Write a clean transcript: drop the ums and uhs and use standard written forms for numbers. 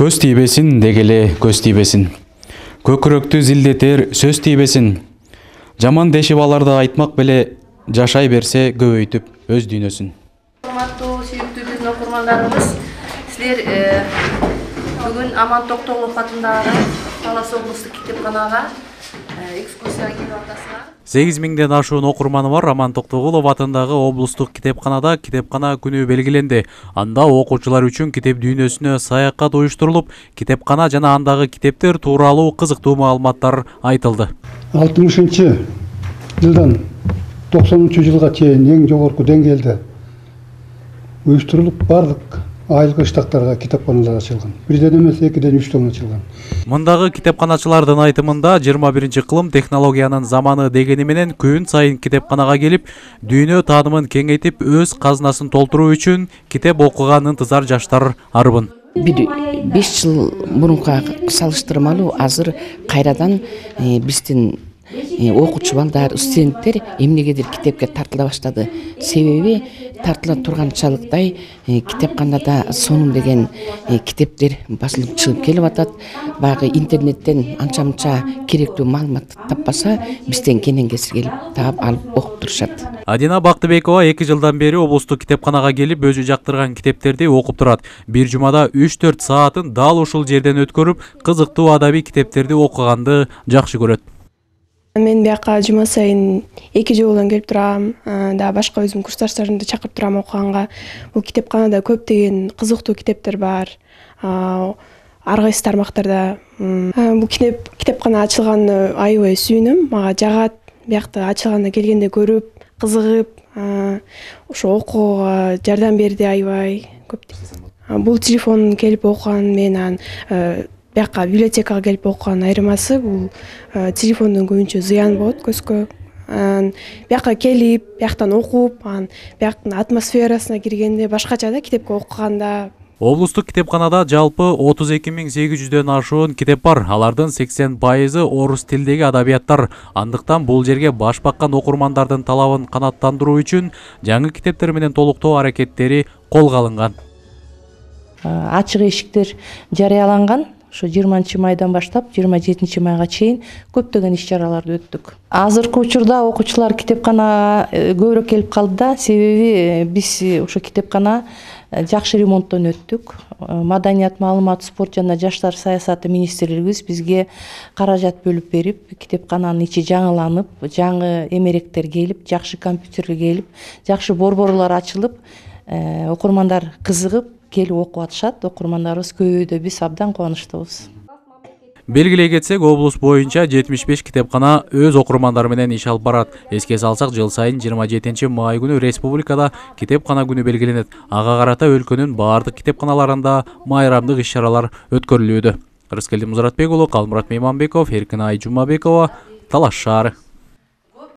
Көз тийбесин дегеле көз тийбесин. Көкүрөктү зилдетер сөз тийбесин. Жаман дешип аларды айтмак беле жашай берсе көбөйтүп өз дүйнөсүн. Урматтуу сүйүктүү биздин окурмандарыбыз, силер бүгүн Аман Токтогулов атындагы Талас облустук китепканага экскурсияга келип атасыздар. 8000ден ашуун окурманы бар Аман Токтогулов атындагы облустук китепканада китепкана күнү белгиленди. Анда окуучулар үчүн китеп дүйнөсүнө саякат уюштурулуп, китепкана жана андагы китептер тууралуу кызыктуу маалыматтар айтылды. 60-жылдан 90-жылга чейин эң жогорку деңгээлде уюштурулуп бардык айылгы штаттарга китепканалар ачылган. Бирден эмес, экиден, үчтөн ачылган. Мындагы китепканачылардын айтымында 21-кылым технологиянын заманы дегени менен күн сайын китепканага келип, дүйнө таанымын кеңейтип, өз казынасын толтуруу үчүн китеп окуган ынтызар жаштар арбын. 5 жыл мурунка салыштырмалуу азыр кайрадан биздин окуучу балдар, студенттер эмнегедир китепке тартыла баштады. Себеби тартыла турганчалыктай китепканада сонун деген китептер басылып чыгып келип атат. Баягы интернеттен анча-мынча керектүү маалымат таппаса, бизден кенен кесир келип таап алып окуп турушат. Адина Бактыбекова 2 жылдан бери облустук китепканага келип, өзү жактырган китептерди окуп турат. Бир жумада 3-4 саатын дал ушул жерден өткөрүп, кызыктуу адабий китептерди окуганды жакшы көрөт. Мен бияка жума сайын 2 жолдон келип турам, да башка өзүм курсташтарымды чакырып турам окуганга. Бул китепканада көптөгөн кызыктуу китептер бар. Ар кайсы тармактарда. Бул китепкана ачылганы аябай сүйүнөм, мага жагат. Биякта ачылганда келгенде көрүп, кызыгып, ошо окууга жардам берди аябай көп. Бул телефон келип окуган менен бияка библиотекага келип окуган айырмасы, бул телефондон көбүнчө зыян болот көзгө. Бияка келип, бияктан окуп, бияктын атмосферасына киргенде башкача да китепке окуганда. Облустук китепканада жалпы 32800дөн ашуун китеп бар. Алардын 80% орус тилдеги адабияттар. Андыктан бул жерге баш баккан окурмандардын талабын канааттандыруу үчүн жаңы китептер менен толуктоо аракеттери колго алынган. Ачык эшиктер жарыяланган. Ошо 20-майдан баштап 27-майга чейин көптөгөн иш-чараларды өттүк. Азыркы учурда окуучулар китепканага көбүрөөк келип калды да, себеби биз ошо китепкана жакшы ремонттон өттүк. Маданият, маалымат, спорт жана жаштар саясаты министрлигибиз бизге каражат бөлүп берип, китепкананын ичи жаңыланып, жаңы эмеректер келип, жакшы компьютерлер келип, жакшы борборлор ачылып, окурмандар кызыгып келип окуп атышат. Окурмандарыбыз көбөйдү, биз абдан кубанычтуубуз. Белгилей кетсек, облус боюнча 75 китепкана өз окурмандары менен иш алып барат. Эске салсак, жыл сайын 27-май күнү республикада китепкана күнү белгиленет. Ага карата өлкөнүн баардык китепканаларында майрамдык иш-чаралар өткөрүлүүдө. Рыскелди Музаратбек уулу, Калмурат Мейманбеков, Эркинай Жумабекова, Талаш шаары.